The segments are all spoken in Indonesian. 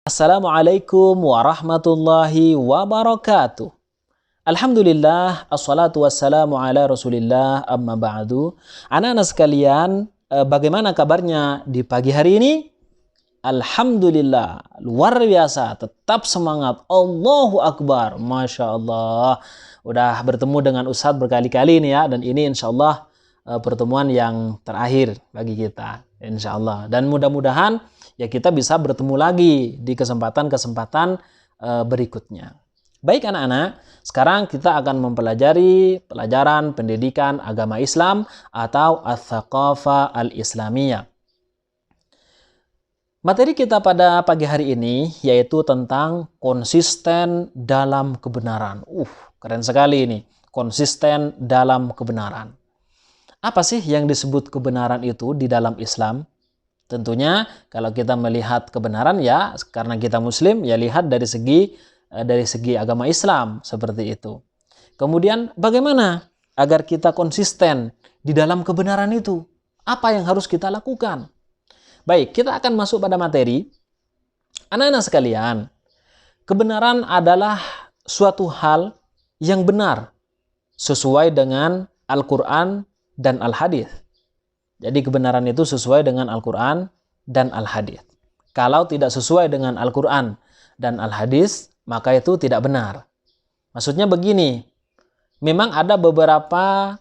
Assalamualaikum warahmatullahi wabarakatuh. Alhamdulillah, assalatu wassalamu ala rasulillah, amma ba'du. Anak-anak sekalian, bagaimana kabarnya di pagi hari ini? Alhamdulillah, luar biasa, tetap semangat. Allahu Akbar, Masya Allah. Udah bertemu dengan Ustadz berkali-kali ini ya, dan ini insya Allah pertemuan yang terakhir bagi kita, insya Allah. Dan mudah-mudahan ya kita bisa bertemu lagi di kesempatan-kesempatan berikutnya. Baik anak-anak, sekarang kita akan mempelajari pelajaran pendidikan agama Islam atau Ats-Tsaqafah Al-Islamiyah. Materi kita pada pagi hari ini yaitu tentang konsisten dalam kebenaran. Keren sekali ini, konsisten dalam kebenaran. Apa sih yang disebut kebenaran itu di dalam Islam? Tentunya kalau kita melihat kebenaran ya karena kita muslim ya lihat dari segi agama Islam seperti itu. Kemudian bagaimana agar kita konsisten di dalam kebenaran itu? Apa yang harus kita lakukan? Baik, kita akan masuk pada materi. Anak-anak sekalian, kebenaran adalah suatu hal yang benar sesuai dengan Al-Qur'an dan Al-Hadits. Jadi kebenaran itu sesuai dengan Al-Quran dan Al-Hadits. Kalau tidak sesuai dengan Al-Quran dan Al-Hadits, maka itu tidak benar. Maksudnya begini, memang ada beberapa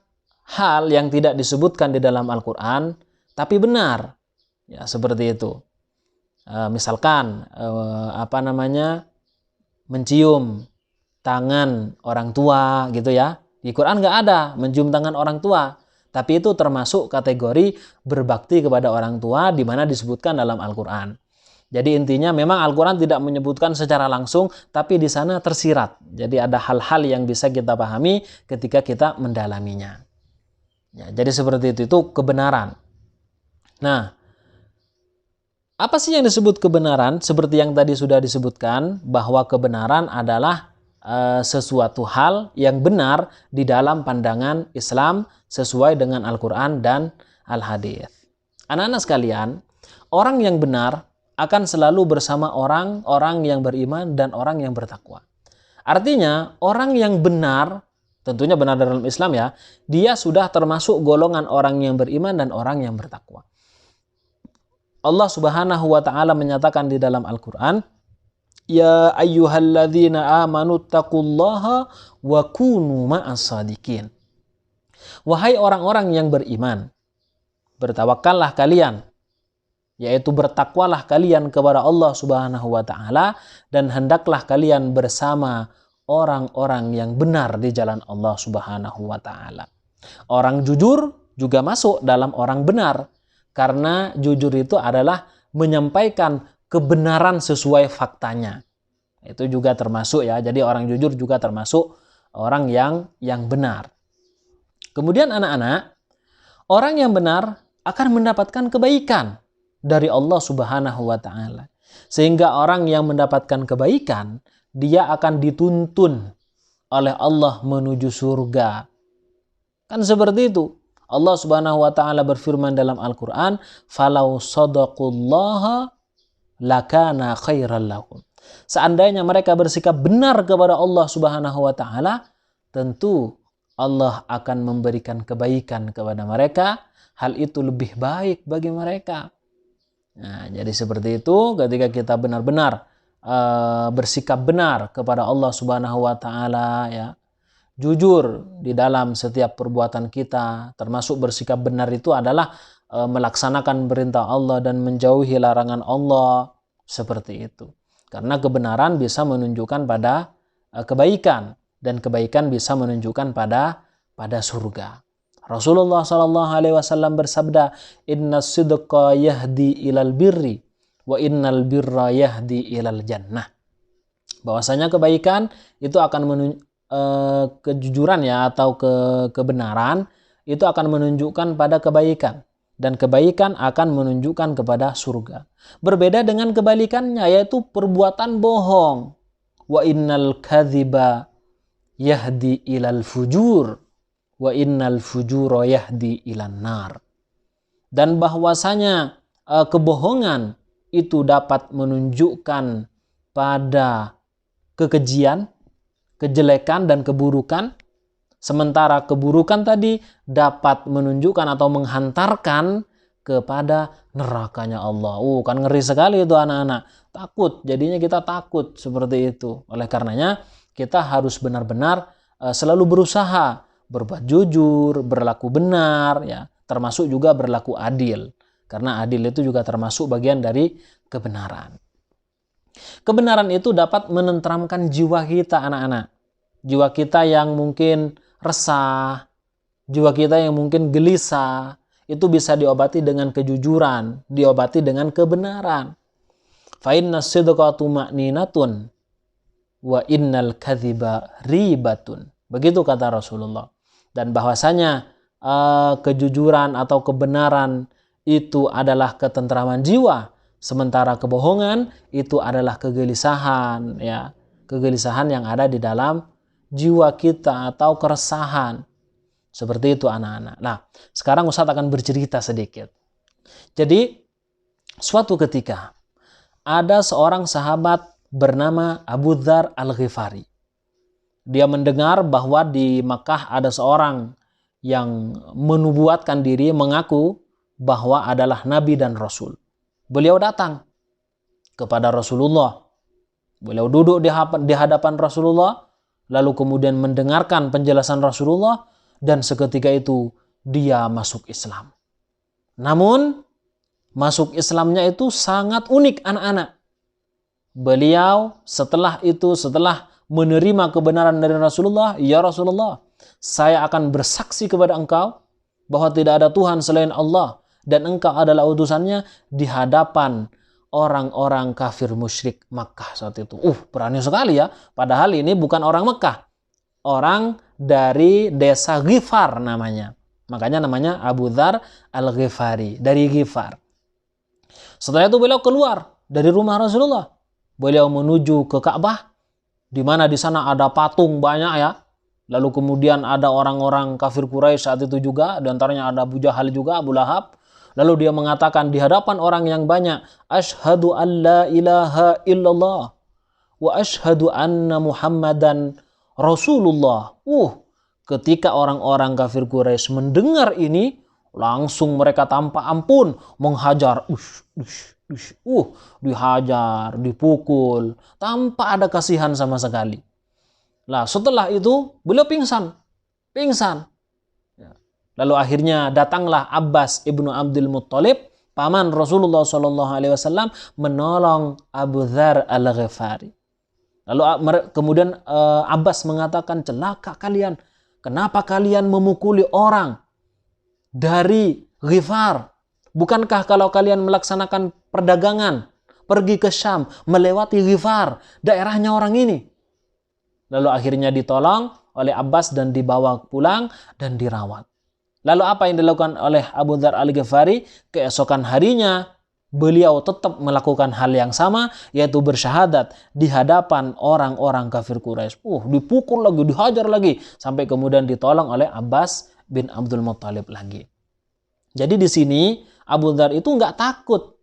hal yang tidak disebutkan di dalam Al-Quran, tapi benar. Ya, seperti itu. Misalkan, mencium tangan orang tua gitu ya. Di Quran nggak ada mencium tangan orang tua. Tapi itu termasuk kategori berbakti kepada orang tua di mana disebutkan dalam Al-Quran. Jadi intinya memang Al-Quran tidak menyebutkan secara langsung, tapi di sana tersirat. Jadi ada hal-hal yang bisa kita pahami ketika kita mendalaminya. Ya, jadi seperti itu kebenaran. Nah, apa sih yang disebut kebenaran? Seperti yang tadi sudah disebutkan, bahwa kebenaran adalah sesuatu hal yang benar di dalam pandangan Islam sesuai dengan Al-Quran dan Al-Hadits. Anak-anak sekalian, orang yang benar akan selalu bersama orang-orang yang beriman dan orang yang bertakwa. Artinya, orang yang benar, tentunya benar dalam Islam ya, dia sudah termasuk golongan orang yang beriman dan orang yang bertakwa. Allah Subhanahu wa ta'ala menyatakan di dalam Al-Quran, Ya ayyuhalladzina amanu taqullaha wa kunu ma'as sadiqin. Wahai orang-orang yang beriman, bertawakallah kalian, yaitu bertakwalah kalian kepada Allah Subhanahu wa ta'ala, dan hendaklah kalian bersama orang-orang yang benar di jalan Allah Subhanahu wa ta'ala. Orang jujur juga masuk dalam orang benar, karena jujur itu adalah menyampaikan kebenaran sesuai faktanya. Itu juga termasuk ya. Jadi orang jujur juga termasuk orang yang benar. Kemudian anak-anak, orang yang benar akan mendapatkan kebaikan dari Allah Subhanahu wa ta'ala. Sehingga orang yang mendapatkan kebaikan, dia akan dituntun oleh Allah menuju surga. Kan seperti itu. Allah Subhanahu wa ta'ala berfirman dalam Al-Quran, "Falau sadaqullaha lakana khairal lahum." Seandainya mereka bersikap benar kepada Allah Subhanahu wa ta'ala, tentu Allah akan memberikan kebaikan kepada mereka. Hal itu lebih baik bagi mereka. Nah, jadi seperti itu ketika kita benar-benar bersikap benar kepada Allah Subhanahu wa ta'ala ya. Jujur di dalam setiap perbuatan kita, termasuk bersikap benar itu adalah melaksanakan perintah Allah dan menjauhi larangan Allah, seperti itu. Karena kebenaran bisa menunjukkan pada kebaikan, dan kebaikan bisa menunjukkan pada surga. Rasulullah SAW bersabda, "Innas sidqa yahdi ilal birri, wa innal birra yahdi ilal jannah." Bahwasanya kebaikan itu akan kejujuran ya atau kebenaran itu akan menunjukkan pada kebaikan, dan kebaikan akan menunjukkan kepada surga. Berbeda dengan kebalikannya, yaitu perbuatan bohong. Wa innal kadhiba yahdi ilal fujur wa innal fujura yahdi ilan nar. Dan bahwasanya kebohongan itu dapat menunjukkan pada kekejian, kejelekan dan keburukan, sementara keburukan tadi dapat menunjukkan atau menghantarkan kepada nerakanya Allah. Kan ngeri sekali itu anak-anak. Takut, jadinya kita takut seperti itu. Oleh karenanya kita harus benar-benar selalu berusaha berbuat jujur, berlaku benar, ya, termasuk juga berlaku adil. Karena adil itu juga termasuk bagian dari kebenaran. Kebenaran itu dapat menenteramkan jiwa kita anak-anak. Jiwa kita yang mungkin resah, jiwa kita yang mungkin gelisah, itu bisa diobati dengan kejujuran, diobati dengan kebenaran. Fa inna sidqa tuma'ninatun wa innal kadhiba ribatun. Begitu kata Rasulullah. Dan bahwasanya kejujuran atau kebenaran itu adalah ketentraman jiwa, sementara kebohongan itu adalah kegelisahan, ya, kegelisahan yang ada di dalam jiwa kita atau keresahan. Seperti itu anak-anak. Nah, sekarang Ustadz akan bercerita sedikit. Jadi, suatu ketika ada seorang sahabat bernama Abu Dzar Al-Ghifari. Dia mendengar bahwa di Makkah ada seorang yang menubuatkan diri, mengaku bahwa adalah Nabi dan Rasul. Beliau datang kepada Rasulullah. Beliau duduk di hadapan Rasulullah, lalu kemudian mendengarkan penjelasan Rasulullah, dan seketika itu dia masuk Islam. Namun, masuk Islamnya itu sangat unik anak-anak. Beliau setelah menerima kebenaran dari Rasulullah, ya Rasulullah, saya akan bersaksi kepada engkau bahwa tidak ada Tuhan selain Allah dan engkau adalah utusannya, di hadapan orang-orang kafir musyrik Makkah saat itu. Berani sekali ya. Padahal ini bukan orang Makkah. Orang dari desa Ghifar namanya. Makanya namanya Abu Dzar Al-Ghifari, dari Ghifar. Setelah itu beliau keluar dari rumah Rasulullah. Beliau menuju ke Ka'bah, di mana di sana ada patung banyak ya. Lalu kemudian ada orang-orang kafir Quraisy saat itu juga, di antaranya ada Abu Jahal juga, Abu Lahab. Lalu dia mengatakan di hadapan orang yang banyak, asyhadu an la ilaha illallah wa asyhadu anna Muhammadan Rasulullah. Ketika orang-orang kafir Quraisy mendengar ini, langsung mereka tanpa ampun menghajar. Dihajar, dipukul, tanpa ada kasihan sama sekali. Nah, setelah itu beliau pingsan. Lalu akhirnya datanglah Abbas ibnu Abdul Muttalib, paman Rasulullah SAW, menolong Abu Dzar Al-Ghifari. Lalu kemudian Abbas mengatakan, celaka kalian. Kenapa kalian memukuli orang dari Ghifar? Bukankah kalau kalian melaksanakan perdagangan, pergi ke Syam, melewati Ghifar, daerahnya orang ini? Lalu akhirnya ditolong oleh Abbas dan dibawa pulang dan dirawat. Lalu apa yang dilakukan oleh Abu Dzar Al-Ghifari? Keesokan harinya beliau tetap melakukan hal yang sama, yaitu bersyahadat di hadapan orang-orang kafir Quraisy. Dipukul lagi, dihajar lagi, sampai kemudian ditolong oleh Abbas bin Abdul Muttalib lagi. Jadi di sini Abu Dzar itu nggak takut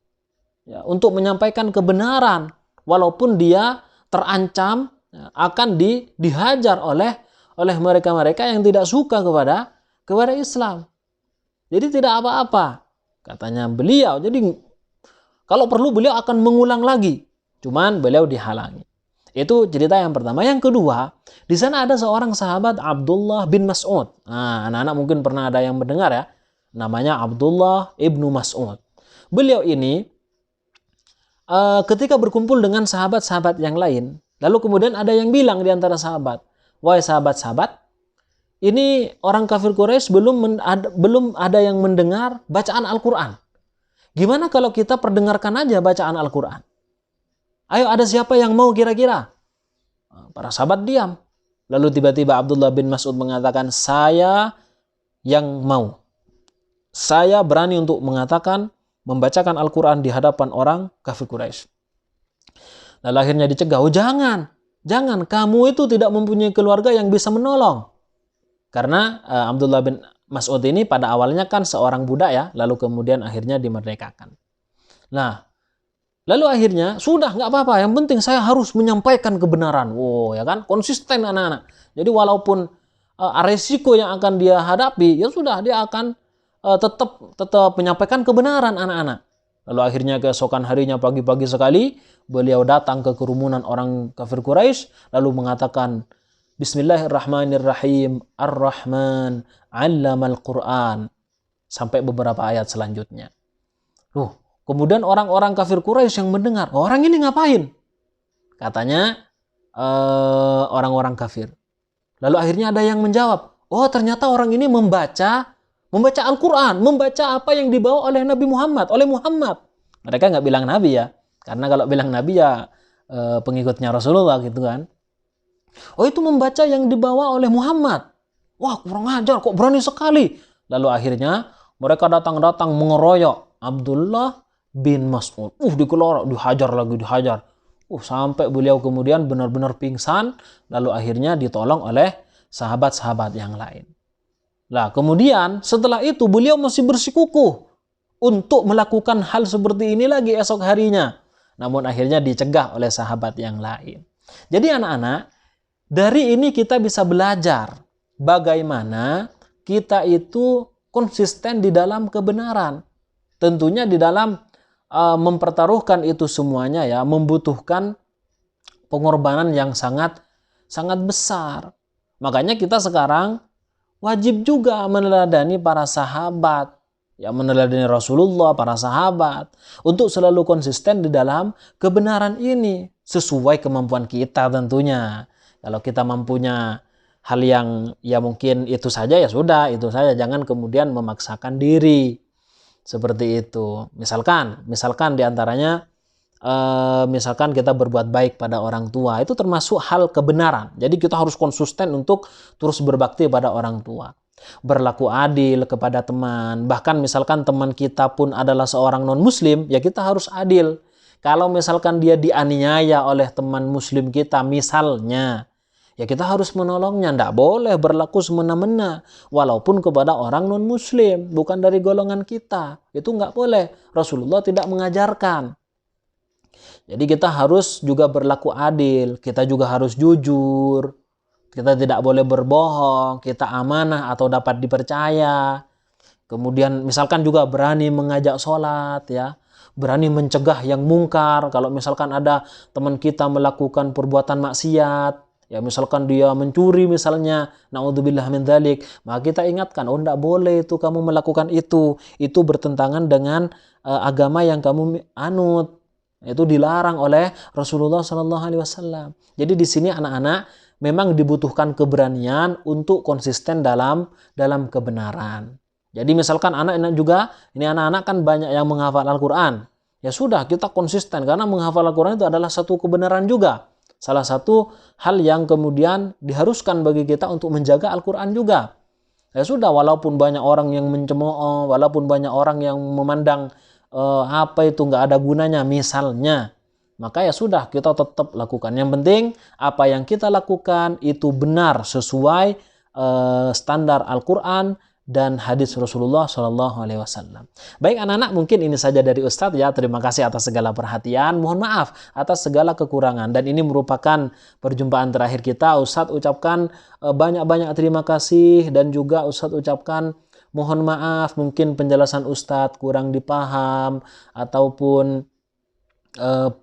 ya, untuk menyampaikan kebenaran, walaupun dia terancam ya, akan dihajar oleh mereka-mereka yang tidak suka kepada Islam. Jadi tidak apa-apa, katanya beliau. Jadi kalau perlu beliau akan mengulang lagi. Cuman beliau dihalangi. Itu cerita yang pertama. Yang kedua, di sana ada seorang sahabat Abdullah bin Mas'ud. Nah, anak-anak mungkin pernah ada yang mendengar ya. Namanya Abdullah ibnu Mas'ud. Beliau ini ketika berkumpul dengan sahabat-sahabat yang lain, lalu kemudian ada yang bilang di antara sahabat, wahai sahabat-sahabat, ini orang kafir Quraisy belum ada yang mendengar bacaan Al-Quran. Gimana kalau kita perdengarkan aja bacaan Al-Quran? Ayo, ada siapa yang mau kira-kira? Para sahabat diam. Lalu tiba-tiba Abdullah bin Mas'ud mengatakan, saya yang mau. Saya berani untuk membacakan Al-Quran di hadapan orang kafir Quraisy. Lalu akhirnya dicegah, jangan, kamu itu tidak mempunyai keluarga yang bisa menolong. Karena Abdullah bin Mas'ud ini pada awalnya kan seorang budak ya, lalu kemudian akhirnya dimerdekakan. Nah, Lalu akhirnya sudah nggak apa-apa, yang penting saya harus menyampaikan kebenaran. Oh ya kan, konsisten anak-anak. Jadi walaupun resiko yang akan dia hadapi, ya sudah dia akan tetap menyampaikan kebenaran anak-anak. Lalu akhirnya keesokan harinya pagi-pagi sekali beliau datang ke kerumunan orang kafir Quraisy lalu mengatakan Bismillahirrahmanirrahim, Ar-Rahman 'allamal Qur'an sampai beberapa ayat selanjutnya. Kemudian orang-orang kafir Quraisy yang mendengar, orang ini ngapain? Katanya orang-orang kafir. Lalu akhirnya ada yang menjawab, oh ternyata orang ini membaca Al-Quran, membaca apa yang dibawa oleh Nabi Muhammad, oleh Muhammad. Mereka nggak bilang Nabi ya, karena kalau bilang Nabi ya pengikutnya Rasulullah gitu kan. Oh itu membaca yang dibawa oleh Muhammad. Wah kurang ajar, kok berani sekali. Lalu akhirnya mereka datang mengeroyok Abdullah bin Mas'ud. Dikelorok, dihajar lagi, dihajar. Sampai beliau kemudian benar-benar pingsan. Lalu akhirnya ditolong oleh sahabat-sahabat yang lain. Nah kemudian setelah itu beliau masih bersikukuh untuk melakukan hal seperti ini lagi esok harinya. Namun akhirnya dicegah oleh sahabat yang lain. Jadi anak-anak, dari ini kita bisa belajar bagaimana kita itu konsisten di dalam kebenaran. Tentunya di dalam mempertaruhkan itu semuanya ya membutuhkan pengorbanan yang sangat besar. Makanya kita sekarang wajib juga meneladani para sahabat, ya meneladani Rasulullah, para sahabat untuk selalu konsisten di dalam kebenaran ini sesuai kemampuan kita tentunya. Kalau kita mampunya hal yang ya mungkin itu saja ya sudah, itu saja, jangan kemudian memaksakan diri. Seperti itu. Misalkan diantaranya misalkan kita berbuat baik pada orang tua, itu termasuk hal kebenaran. Jadi kita harus konsisten untuk terus berbakti pada orang tua. Berlaku adil kepada teman. Bahkan misalkan teman kita pun adalah seorang non-muslim, ya kita harus adil. Kalau misalkan dia dianiaya oleh teman muslim kita misalnya, ya kita harus menolongnya. Tidak boleh berlaku semena-mena. Walaupun kepada orang non-muslim, bukan dari golongan kita. Itu nggak boleh. Rasulullah tidak mengajarkan. Jadi kita harus juga berlaku adil. Kita juga harus jujur. Kita tidak boleh berbohong. Kita amanah atau dapat dipercaya. Kemudian misalkan juga berani mengajak sholat, ya. Berani mencegah yang mungkar. Kalau misalkan ada teman kita melakukan perbuatan maksiat, ya misalkan dia mencuri misalnya, naudzubillah min dzalik, maka kita ingatkan, oh enggak boleh itu kamu melakukan itu bertentangan dengan agama yang kamu anut, itu dilarang oleh Rasulullah SAW. Jadi di sini anak-anak memang dibutuhkan keberanian untuk konsisten dalam kebenaran. Jadi misalkan anak-anak juga, ini anak-anak kan banyak yang menghafal Al-Quran, ya sudah kita konsisten karena menghafal Al-Quran itu adalah satu kebenaran juga. Salah satu hal yang kemudian diharuskan bagi kita untuk menjaga Al-Quran juga. Ya sudah, walaupun banyak orang yang mencemooh, walaupun banyak orang yang memandang apa itu nggak ada gunanya misalnya, maka ya sudah kita tetap lakukan. Yang penting apa yang kita lakukan itu benar sesuai standar Al-Quran dan hadis Rasulullah SAW. Baik anak-anak, mungkin ini saja dari Ustadz ya. Terima kasih atas segala perhatian. Mohon maaf atas segala kekurangan. Dan ini merupakan perjumpaan terakhir kita. Ustadz ucapkan banyak-banyak terima kasih. Dan juga Ustadz ucapkan mohon maaf mungkin penjelasan Ustadz kurang dipaham. Ataupun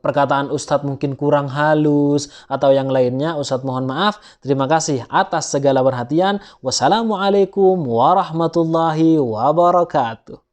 perkataan Ustadz mungkin kurang halus atau yang lainnya. Ustadz mohon maaf. Terima kasih atas segala perhatian. Wassalamualaikum warahmatullahi wabarakatuh.